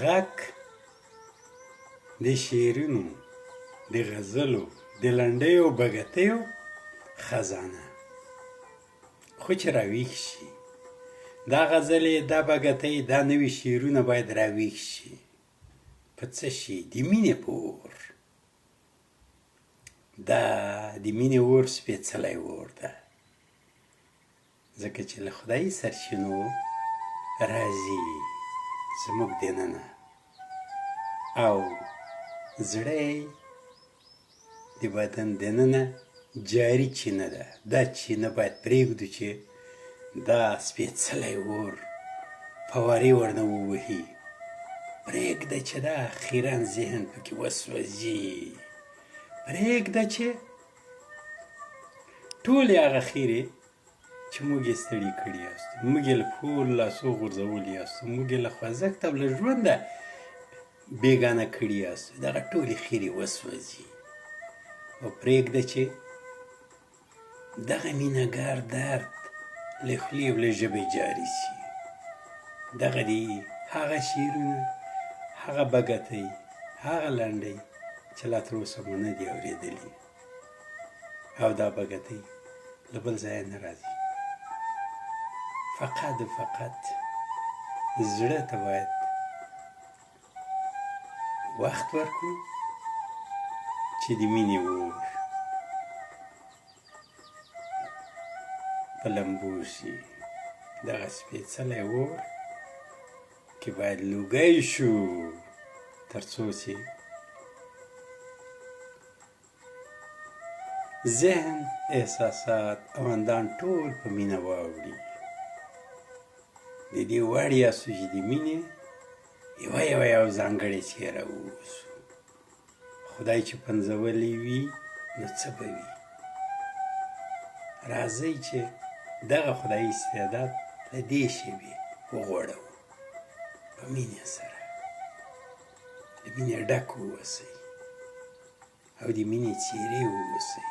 غږ د شعرونو، د غزلو، د لنډیو بګتیو خزانه. خو چې راویښ شي دا غزلې، دا بګتۍ، دا نوي شعرونه باید راویښ شي. په څه شي؟ د مینې په اور. دا د مینې اور سپېڅلی اور ده، ځکه چې له خدایي سرچینو راځي زموږ دننه، او زړه د بدن دننه جاري چینه ده. دا چینه باید پرېږدو چې دا سپېڅلی اور فوارې ورنه ووهي. پرېږده چې دا خیرن ذهن پکې وسوځي. پرېږده چې ټولې هغه خیرې چې موږ یې ستړي کړي یاستو، موږ یې له پښو له لاسو غورځولي یاستو، موږ یې له خوځښت او له ژونده بېګانه کړي یاستو، دغه ټولې خیرې وسوځي. او پرېږده چې دغه مینهګار درد له خولې او له ژبې جاري سي. دغه دي هغه شعرونه، هغه بګتۍ، هغه لنډۍ چې لا تر اوسه مو نه دي اورېدلي. او دا بګتۍ له بل ځایه نه راځي. فقط زړه ته باید وخت ورکړو چې د مینې اور په لمبو شي. دغه سپېڅلی اور کې باید لوګی شو، تر څو چې ذهن، احساسات او اندام ټول په مینه واوړي. د دې وړ یاستو چې د مینې یو ځانګړې څېره واوسو. خدای چې پنځولی وي نو څه به وي؟ راځئ چې دغه خدایي استعداد له دې شیبې وغوړوو. په مینې سره د مینې ډک واوسئ او د مینې څېرې واوسئ.